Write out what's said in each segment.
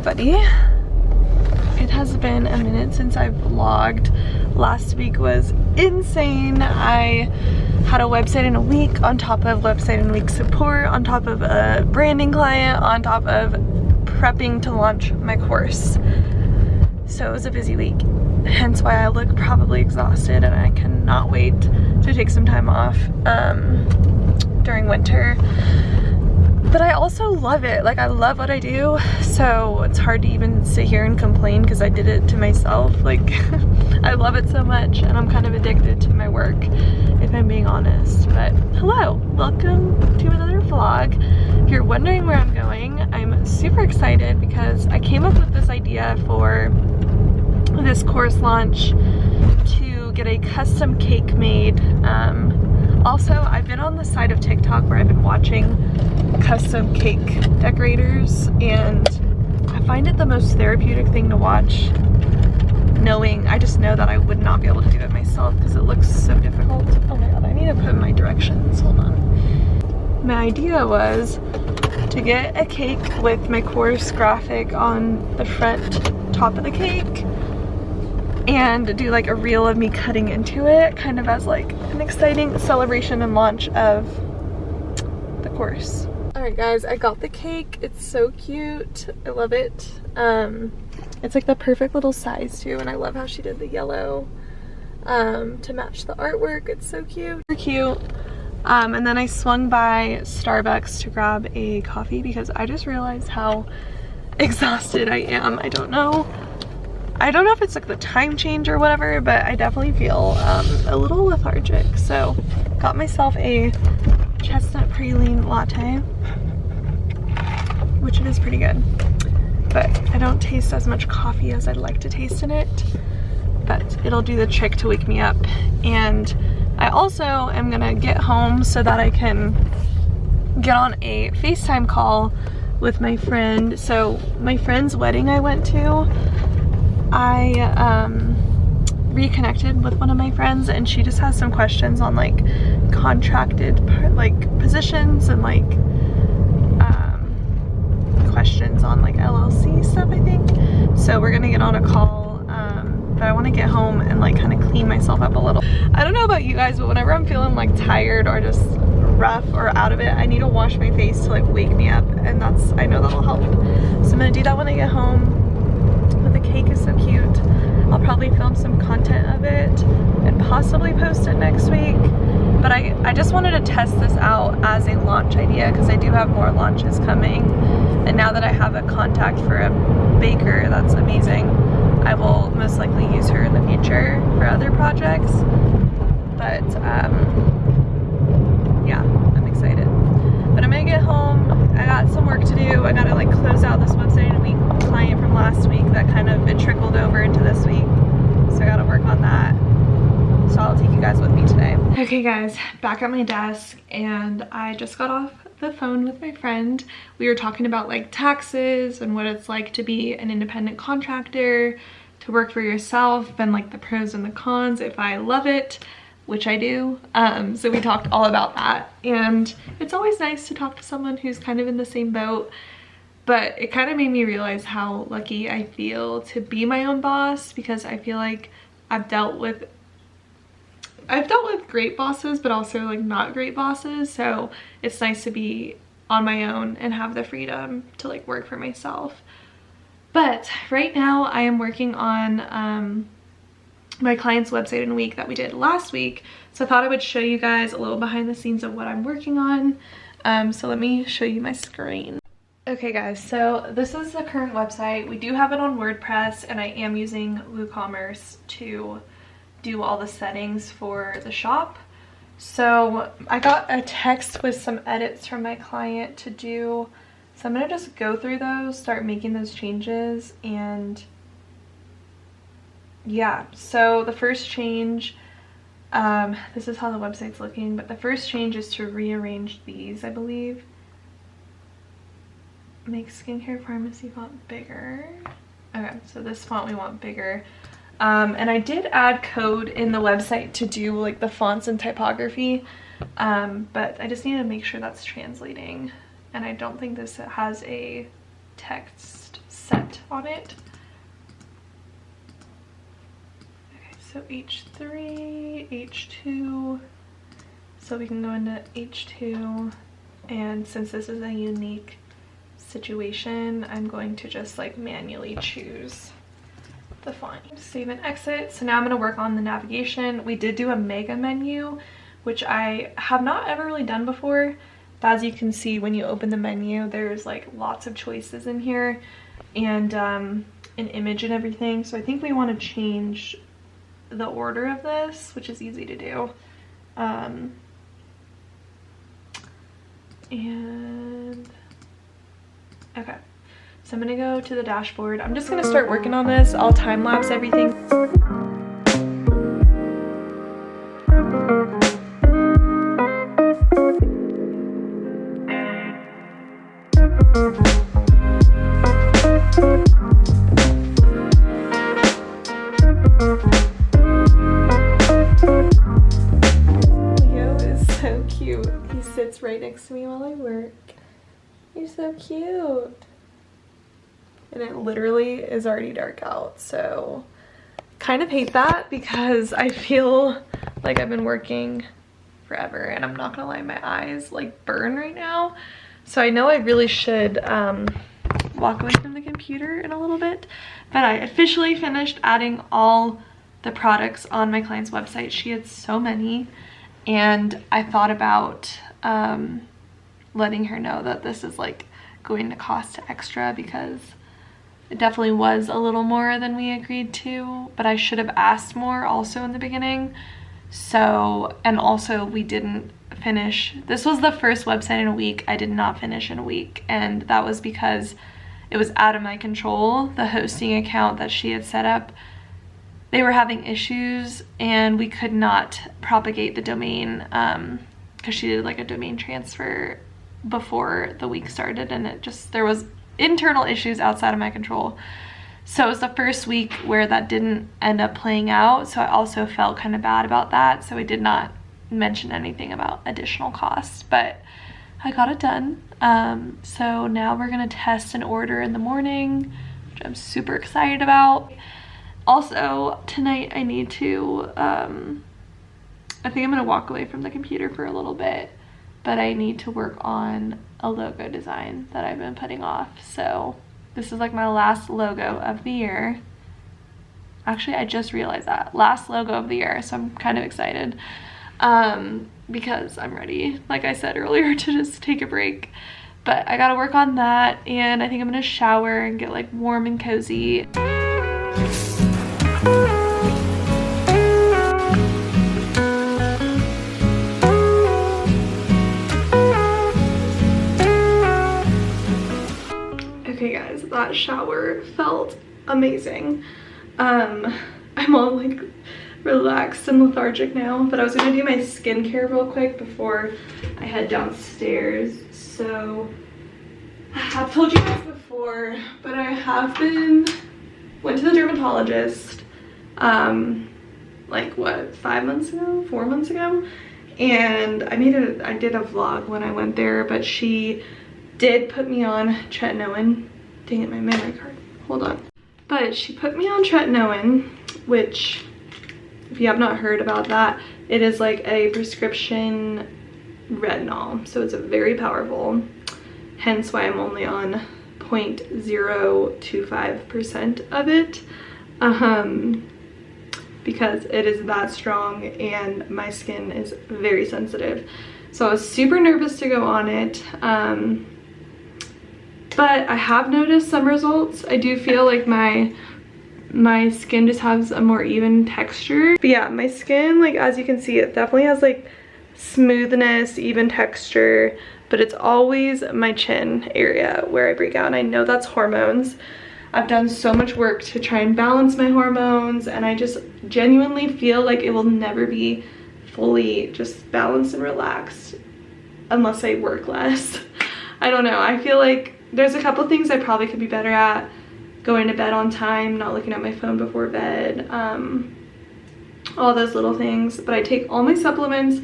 everybody. It has been a minute since I've vlogged. Last week was insane. I had a website in a week on top of website in a week support, on top of a branding client, on top of prepping to launch my course. So it was a busy week, hence why I look probably exhausted, and I cannot wait to take some time off during winter. But I also love it. Like, I love what I do, so it's hard to even sit here and complain because I did it to myself. Like, I love it so much, and I'm kind of addicted to my work, if I'm being honest. But hello, welcome to another vlog. If you're wondering where I'm going, I'm super excited because I came up with this idea for this course launch to get a custom cake made. Also, I've been on the side of TikTok where I've been watching custom cake decorators, and I find it the most therapeutic thing to watch, I just know that I would not be able to do it myself because it looks so difficult. Oh my god, I need to put my directions, hold on. My idea was to get a cake with my course graphic on the front top of the cake and do like a reel of me cutting into it, kind of as like an exciting celebration and launch of the course. Alright guys, I got the cake. It's so cute. I love it. It's like the perfect little size too, and I love how she did the yellow to match the artwork. It's so cute. Super cute. And then I swung by Starbucks to grab a coffee because I just realized how exhausted I am. I don't know if it's like the time change or whatever, but I definitely feel a little lethargic. So got myself a chestnut praline latte, which it is pretty good, but I don't taste as much coffee as I'd like to taste in it, but it'll do the trick to wake me up. And I also am gonna get home so that I can get on a FaceTime call with my friend. So my friend's wedding I went to, I reconnected with one of my friends, and she just has some questions on like contracted positions and like questions on like LLC stuff, I think. So we're gonna get on a call, but I want to get home and like kind of clean myself up a little. I don't know about you guys, but whenever I'm feeling like tired or just rough or out of it, I need to wash my face to like wake me up, and I know that'll help. So I'm gonna do that when I get home. But the cake is so cute. I'll probably film some content of it and possibly post it next week. But I just wanted to test this out as a launch idea because I do have more launches coming. And now that I have a contact for a baker, that's amazing. I will most likely use her in the future for other projects. But yeah, I'm excited. But I'm gonna get home. I got some work to do. I gotta like close out this website in a week client from last week that kind of it trickled over into this week. So I gotta work on that. So I'll take you guys with me today. Okay guys, back at my desk, and I just got off the phone with my friend. We were talking about like taxes and what it's like to be an independent contractor, to work for yourself, and like the pros and the cons, if I love it, which I do. So we talked all about that, and it's always nice to talk to someone who's kind of in the same boat. But it kind of made me realize how lucky I feel to be my own boss, because I feel like I've dealt with great bosses, but also like not great bosses. So it's nice to be on my own and have the freedom to like work for myself. But right now I am working on my client's website in a week that we did last week. So I thought I would show you guys a little behind the scenes of what I'm working on. So let me show you my screen. Okay guys, so this is the current website. We do have it on WordPress, and I am using WooCommerce to do all the settings for the shop. So I got a text with some edits from my client to do. So I'm gonna just go through those, start making those changes, and yeah. So the first change, this is how the website's looking, but the first change is to rearrange these, I believe. Make skincare pharmacy font bigger. Okay, so this font we want bigger. And I did add code in the website to do like the fonts and typography, but I just need to make sure that's translating. And I don't think this has a text set on it. Okay, so H3, H2, so we can go into H2, and since this is a unique situation, I'm going to just like manually choose the font. Save and exit. So now I'm going to work on the navigation. We did do a mega menu, which I have not ever really done before. But as you can see, when you open the menu, there's like lots of choices in here and an image and everything. So I think we want to change the order of this, which is easy to do. And okay, so I'm gonna go to the dashboard. I'm just gonna start working on this. I'll time lapse everything. Leo is so cute. He sits right next to me while I work. You're so cute. And it literally is already dark out, so kind of hate that because I feel like I've been working forever, and I'm not gonna lie, my eyes like burn right now. So I know I really should walk away from the computer in a little bit, but I officially finished adding all the products on my client's website. She had so many, and I thought about letting her know that this is like going to cost extra because it definitely was a little more than we agreed to, but I should have asked more also in the beginning. So, and also we didn't finish. This was the first website in a week I did not finish in a week, and that was because it was out of my control. The hosting account that she had set up, they were having issues and we could not propagate the domain because she did like a domain transfer before the week started, and it just, there was internal issues outside of my control. So it was the first week where that didn't end up playing out, so I also felt kind of bad about that. So I did not mention anything about additional costs, but I got it done. So now we're gonna test an order in the morning, which I'm super excited about. Also tonight I need to I think I'm gonna walk away from the computer for a little bit, but I need to work on a logo design that I've been putting off. So this is like my last logo of the year. Actually, I just realized that. Last logo of the year, so I'm kind of excited because I'm ready, like I said earlier, to just take a break. But I gotta work on that, and I think I'm gonna shower and get like warm and cozy. Okay guys, that shower felt amazing. I'm all like relaxed and lethargic now, but I was gonna do my skincare real quick before I head downstairs. So I've told you guys before, but I have went to the dermatologist like what, 5 months ago, 4 months ago, and I did a vlog when I went there, but she did put me on tretinoin. Dang it, my memory card, hold on. But she put me on tretinoin, which if you have not heard about that, it is like a prescription retinol, so it's very powerful, hence why I'm only on 0.025% of it, because it is that strong and my skin is very sensitive. So I was super nervous to go on it, but I have noticed some results. I do feel like my skin just has a more even texture. But yeah, my skin, like as you can see, it definitely has like smoothness, even texture, but it's always my chin area where I break out, and I know that's hormones. I've done so much work to try and balance my hormones, and I just genuinely feel like it will never be fully just balanced and relaxed unless I work less. I don't know, I feel like there's a couple things I probably could be better at. Going to bed on time, not looking at my phone before bed, all those little things. But I take all my supplements,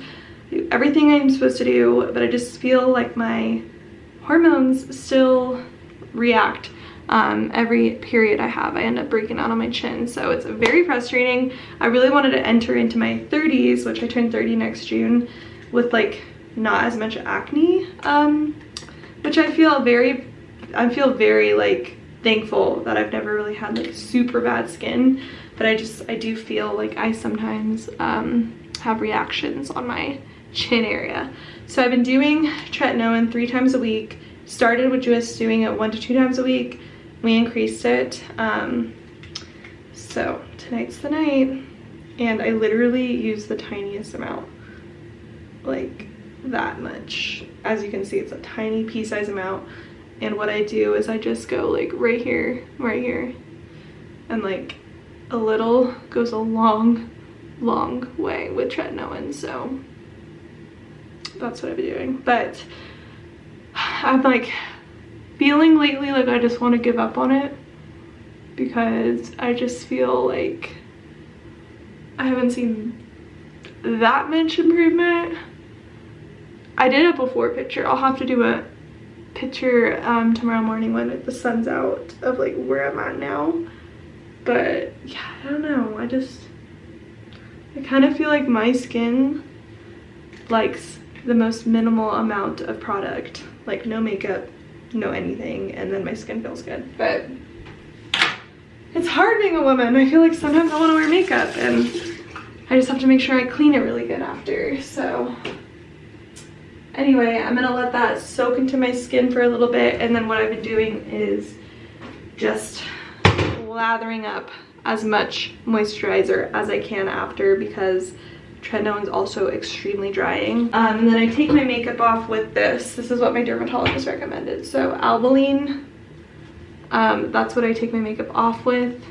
do everything I'm supposed to do, but I just feel like my hormones still react every period I have, I end up breaking out on my chin. So it's very frustrating. I really wanted to enter into my 30s, which I turn 30 next June, with like not as much acne, which I feel very like thankful that I've never really had like super bad skin, but I do feel like I sometimes have reactions on my chin area. So I've been doing tretinoin 3 times a week. Started with just doing it 1 to 2 times a week. We increased it. So tonight's the night, and I literally use the tiniest amount, like that much. As you can see, it's a tiny pea-size amount. And what I do is I just go like right here, and like a little goes a long way with tretinoin. So that's what I've been doing. But I'm like feeling lately like I just want to give up on it, because I just feel like I haven't seen that much improvement. I did a before picture. I'll have to do a picture tomorrow morning when the sun's out of like where I'm at now. But yeah, I don't know. I kind of feel like my skin likes the most minimal amount of product, like no makeup, no anything, and then my skin feels good. But it's hard being a woman. I feel like sometimes I want to wear makeup, and I just have to make sure I clean it really good after. So anyway, I'm gonna let that soak into my skin for a little bit, and then what I've been doing is just lathering up as much moisturizer as I can after, because tretinoin is also extremely drying. And then I take my makeup off with this. This is what my dermatologist recommended. So Albaline, that's what I take my makeup off with.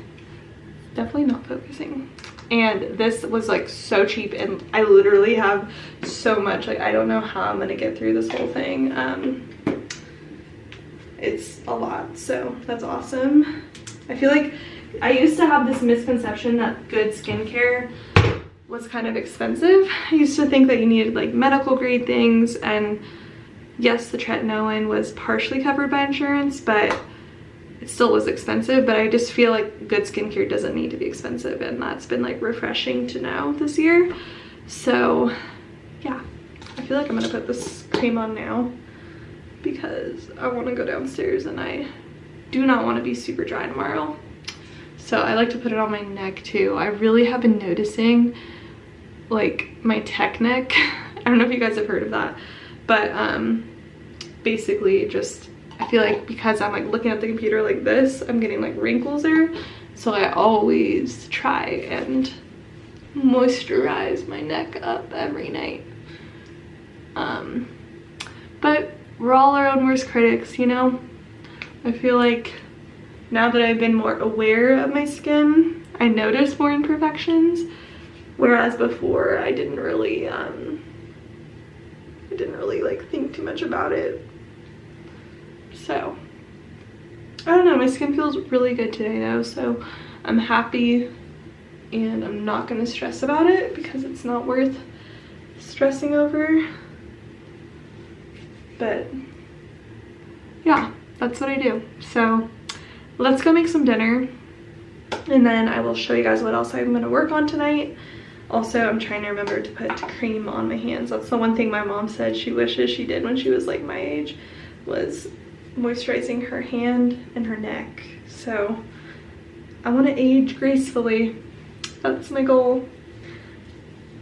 Definitely not focusing. And this was like so cheap, and I literally have so much, like I don't know how I'm gonna get through this whole thing. It's a lot, so that's awesome. I feel like I used to have this misconception that good skincare was kind of expensive. I used to think that you needed like medical grade things, and yes, the tretinoin was partially covered by insurance, but it still was expensive. But I just feel like good skincare doesn't need to be expensive, and that's been like refreshing to know this year. So yeah, I feel like I'm gonna put this cream on now, because I want to go downstairs and I do not want to be super dry tomorrow. So I like to put it on my neck too. I really have been noticing like my tech neck. I don't know if you guys have heard of that, but basically just I feel like because I'm like looking at the computer like this, I'm getting like wrinkles there. So I always try and moisturize my neck up every night. But we're all our own worst critics, you know? I feel like now that I've been more aware of my skin, I notice more imperfections, whereas before I didn't really like think too much about it. So I don't know, my skin feels really good today though, so I'm happy, and I'm not gonna stress about it because it's not worth stressing over. But yeah, that's what I do. So let's go make some dinner, and then I will show you guys what else I'm going to work on tonight. Also, I'm trying to remember to put cream on my hands. That's the one thing my mom said she wishes she did when she was like my age, was moisturizing her hand and her neck. So I want to age gracefully. That's my goal.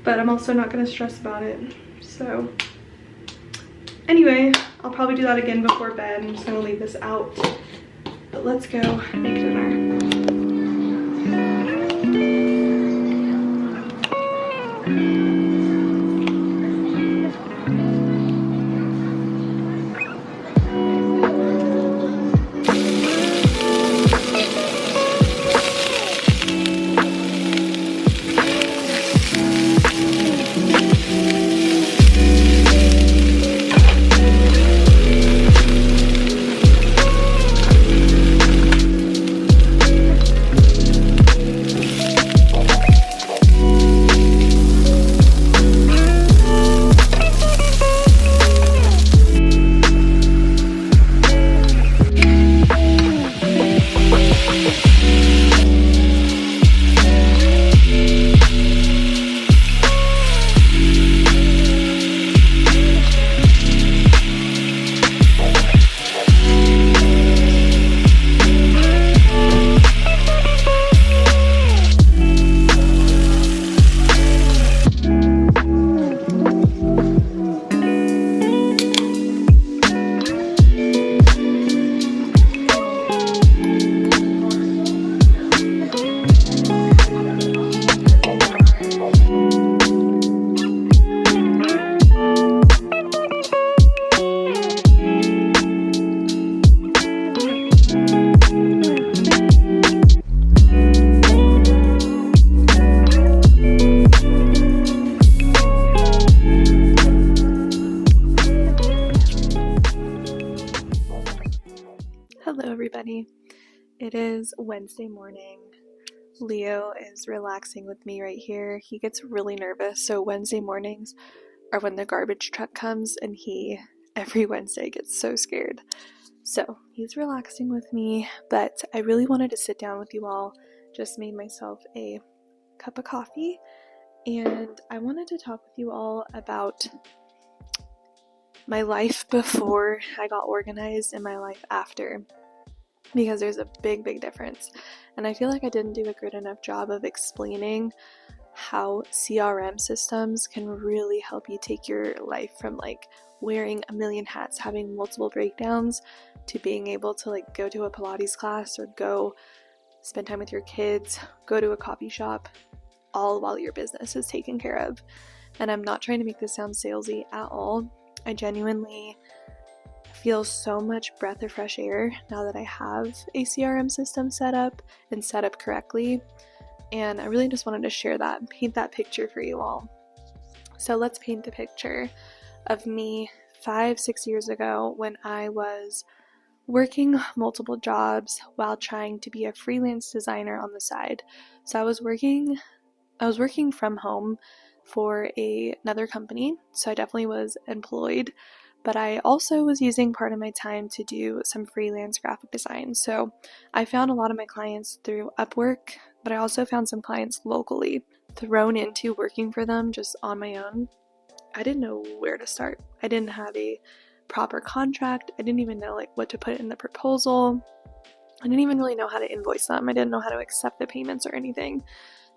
But I'm also not going to stress about it. So anyway, I'll probably do that again before bed. I'm just going to leave this out. But let's go make dinner. It is Wednesday morning. Leo is relaxing with me right here. He gets really nervous, so Wednesday mornings are when the garbage truck comes, and he every Wednesday gets so scared. So he's relaxing with me, but I really wanted to sit down with you all. Just made myself a cup of coffee, and I wanted to talk with you all about my life before I got organized and my life after, because there's a big difference. And I feel like I didn't do a good enough job of explaining how CRM systems can really help you take your life from like wearing a million hats, having multiple breakdowns, to being able to like go to a Pilates class or go spend time with your kids, go to a coffee shop, all while your business is taken care of. And I'm not trying to make this sound salesy at all. I genuinely feel so much breath of fresh air now that I have a CRM system set up and set up correctly. And I really just wanted to share that, paint that picture for you all. So let's paint the picture of me 5-6 years ago when I was working multiple jobs while trying to be a freelance designer on the side. So I was working from home for another company, so I definitely was employed, but I also was using part of my time to do some freelance graphic design. So I found a lot of my clients through Upwork, but I also found some clients locally. Thrown into working for them just on my own, I didn't know where to start. I didn't have a proper contract. I didn't even know like what to put in the proposal. I didn't even really know how to invoice them. I didn't know how to accept the payments or anything.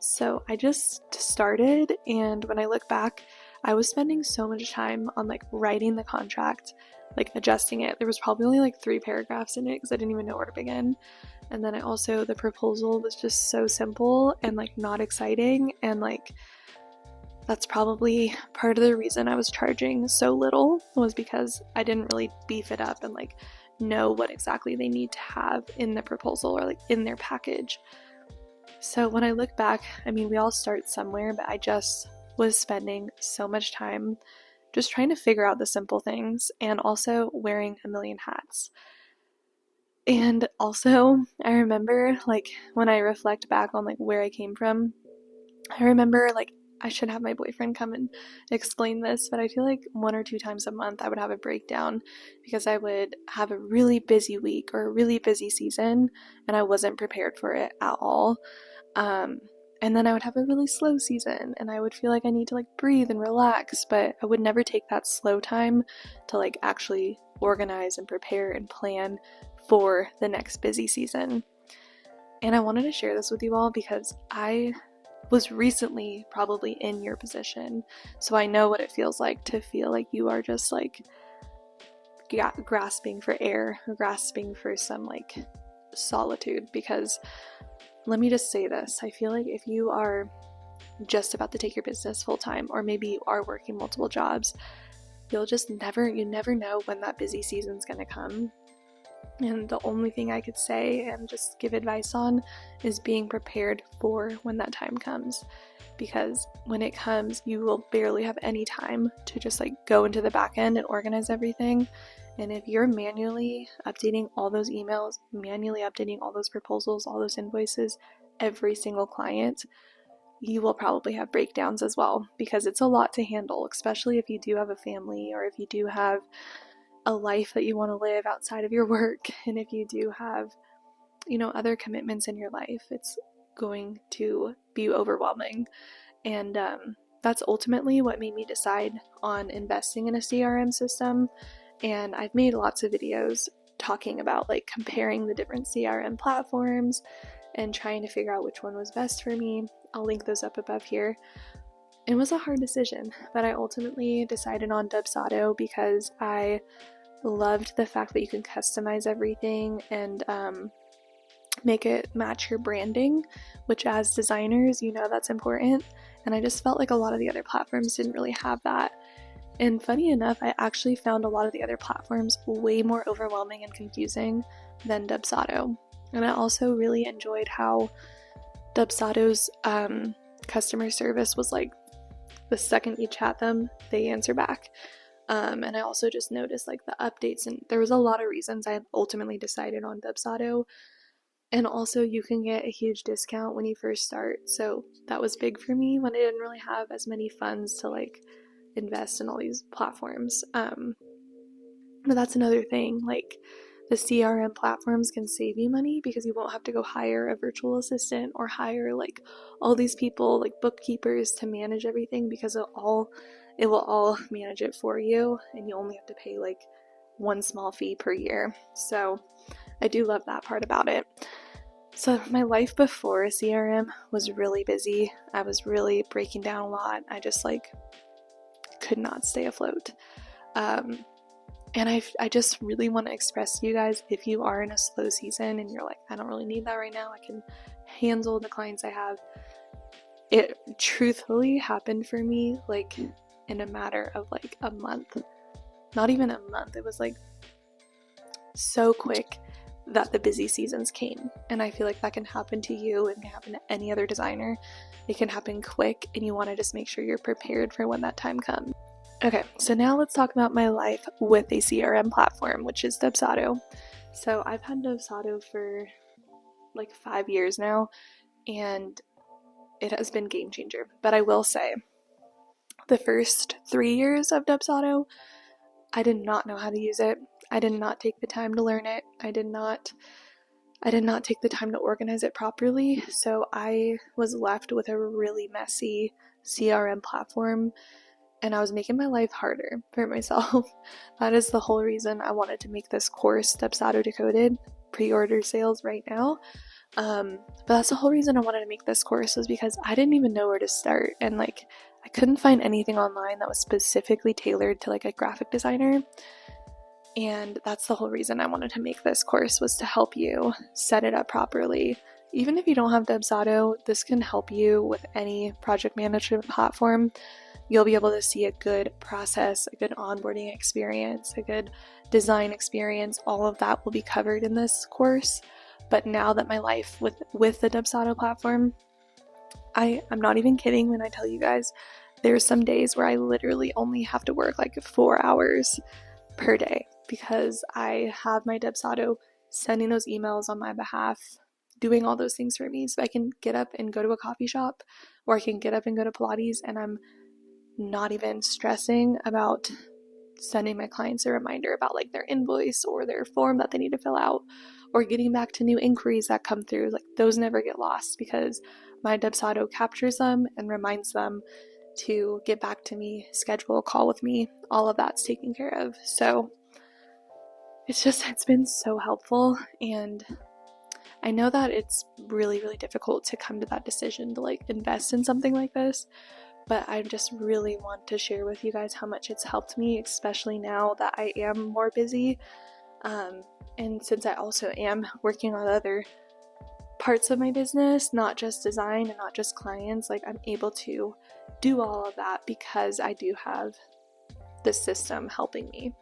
So I just started, and when I look back, I was spending so much time on like writing the contract, like adjusting it. There was probably only like 3 paragraphs in it because I didn't even know where to begin. And then the proposal was just so simple and like not exciting, and like that's probably part of the reason I was charging so little, was because I didn't really beef it up and like know what exactly they need to have in the proposal or like in their package. So when I look back, I mean, we all start somewhere, but I just was spending so much time just trying to figure out the simple things, and also wearing a million hats. And also, I remember like when I reflect back on like where I came from, I remember like I should have my boyfriend come and explain this, but I feel like 1 or 2 times a month I would have a breakdown because I would have a really busy week or a really busy season and I wasn't prepared for it at all. And then I would have a really slow season and I would feel like I need to like breathe and relax, but I would never take that slow time to like actually organize and prepare and plan for the next busy season. And I wanted to share this with you all because I was recently probably in your position, so I know what it feels like to feel like you are just like grasping for air, or grasping for some like solitude. Because let me just say this, I feel like if you are just about to take your business full time, or maybe you are working multiple jobs, you never know when that busy season's gonna come. And the only thing I could say and just give advice on is being prepared for when that time comes. Because when it comes, you will barely have any time to just like go into the back end and organize everything. And if you're manually updating all those emails, manually updating all those proposals, all those invoices, every single client, you will probably have breakdowns as well, because it's a lot to handle, especially if you do have a family, or if you do have a life that you want to live outside of your work, and if you do have, other commitments in your life. It's going to be overwhelming. And that's ultimately what made me decide on investing in a CRM system. And I've made lots of videos talking about like comparing the different CRM platforms and trying to figure out which one was best for me. I'll link those up above here. It was a hard decision, but I ultimately decided on DUBSADO because I loved the fact that you can customize everything and make it match your branding, which as designers, that's important. And I just felt like a lot of the other platforms didn't really have that. And funny enough, I actually found a lot of the other platforms way more overwhelming and confusing than DUBSADO. And I also really enjoyed how DUBSADO's customer service was like, the second you chat them, they answer back. And I also just noticed like the updates, and there was a lot of reasons I ultimately decided on DUBSADO. And also you can get a huge discount when you first start. So that was big for me when I didn't really have as many funds to like invest in all these platforms. But that's another thing, like the CRM platforms can save you money because you won't have to go hire a virtual assistant or hire like all these people, like bookkeepers, to manage everything, because it will all manage it for you, and you only have to pay like one small fee per year. So I do love that part about it. So my life before CRM was really busy. I was really breaking down a lot. I just like could not stay afloat. And I just really want to express to you guys, if you are in a slow season and you're like, I don't really need that right now, I can handle the clients I have. It truthfully happened for me like in a matter of like a month. Not even a month. It was like so quick that the busy seasons came. And I feel like that can happen to you. It can happen to any other designer. It can happen quick, and you want to just make sure you're prepared for when that time comes. Okay, so now let's talk about my life with a CRM platform, which is DUBSADO. So I've had DUBSADO for like 5 years now, and it has been a game changer. But I will say, the first 3 years of DUBSADO, I did not know how to use it. I did not take the time to learn it. I did not take the time to organize it properly. So I was left with a really messy CRM platform, and I was making my life harder for myself. That is the whole reason I wanted to make this course, DUBSADO Decoded, pre-order sales right now. But that's the whole reason I wanted to make this course, was because I didn't even know where to start, and like I couldn't find anything online that was specifically tailored to like a graphic designer. And that's the whole reason I wanted to make this course, was to help you set it up properly. Even if you don't have DUBSADO, this can help you with any project management platform. You'll be able to see a good process, a good onboarding experience, a good design experience. All of that will be covered in this course. But now that my life with the DUBSADO platform, I'm not even kidding when I tell you guys, there's some days where I literally only have to work like 4 hours per day, because I have my DUBSADO sending those emails on my behalf, doing all those things for me, so I can get up and go to a coffee shop, or I can get up and go to Pilates, and I'm not even stressing about sending my clients a reminder about like their invoice or their form that they need to fill out, or getting back to new inquiries that come through. Like those never get lost, because my DUBSADO captures them and reminds them to get back to me, schedule a call with me. All of that's taken care of. So it's been so helpful, and I know that it's really, really difficult to come to that decision to like invest in something like this, but I just really want to share with you guys how much it's helped me, especially now that I am more busy. And since I also am working on other parts of my business, not just design and not just clients, like I'm able to do all of that because I do have this system helping me.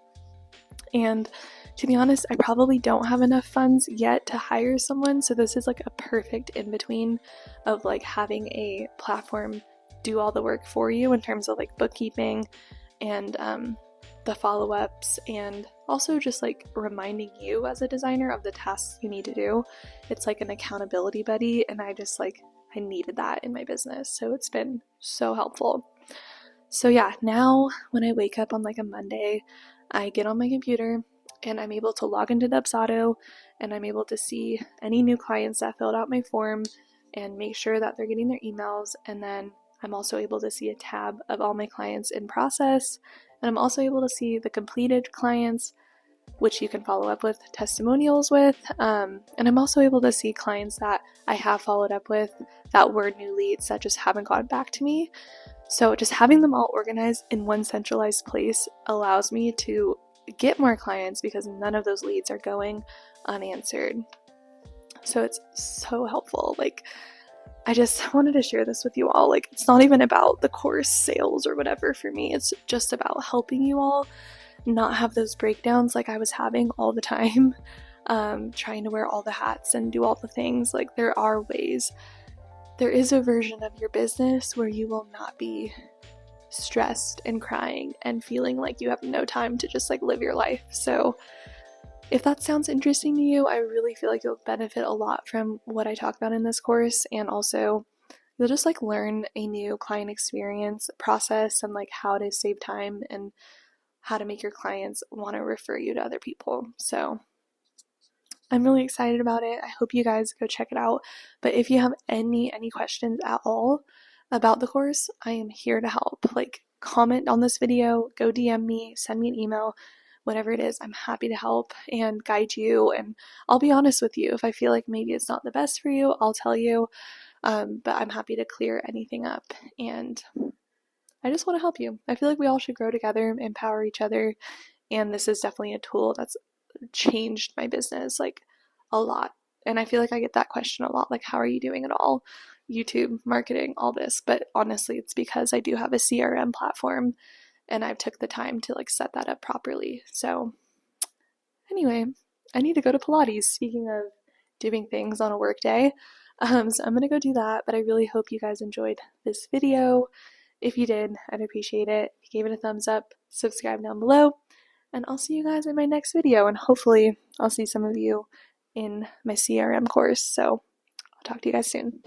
And to be honest, I probably don't have enough funds yet to hire someone, so this is like a perfect in-between of like having a platform do all the work for you in terms of like bookkeeping and the follow-ups, and also just like reminding you as a designer of the tasks you need to do. It's like an accountability buddy, and I needed that in my business, so it's been so helpful. So yeah, now when I wake up on like a Monday, I get on my computer and I'm able to log into DUBSADO, and I'm able to see any new clients that filled out my form and make sure that they're getting their emails. And then I'm also able to see a tab of all my clients in process, and I'm also able to see the completed clients, which you can follow up with testimonials with, and I'm also able to see clients that I have followed up with that were new leads that just haven't gotten back to me. So just having them all organized in one centralized place allows me to get more clients, because none of those leads are going unanswered. So it's so helpful. Like, I just wanted to share this with you all. Like, it's not even about the course sales or whatever for me. It's just about helping you all not have those breakdowns like I was having all the time, trying to wear all the hats and do all the things. Like, there are ways. There is a version of your business where you will not be stressed and crying and feeling like you have no time to just like live your life. So if that sounds interesting to you, I really feel like you'll benefit a lot from what I talk about in this course, and also you'll just like learn a new client experience process and like how to save time and how to make your clients want to refer you to other people. So I'm really excited about it. I hope you guys go check it out. But if you have any questions at all about the course, I am here to help. Like, comment on this video, go DM me, send me an email, whatever it is. I'm happy to help and guide you. And I'll be honest with you. If I feel like maybe it's not the best for you, I'll tell you. But I'm happy to clear anything up. And I just want to help you. I feel like we all should grow together, empower each other. And this is definitely a tool that's changed my business like a lot. And I feel like I get that question a lot, like, how are you doing it all? YouTube, marketing, all this. But honestly, it's because I do have a CRM platform and I've took the time to like set that up properly. So anyway, I need to go to Pilates, speaking of doing things on a work day. So I'm gonna go do that, but I really hope you guys enjoyed this video. If you did, I'd appreciate it. If you gave it a thumbs up, subscribe down below, and I'll see you guys in my next video, and hopefully I'll see some of you in my CRM course. So I'll talk to you guys soon.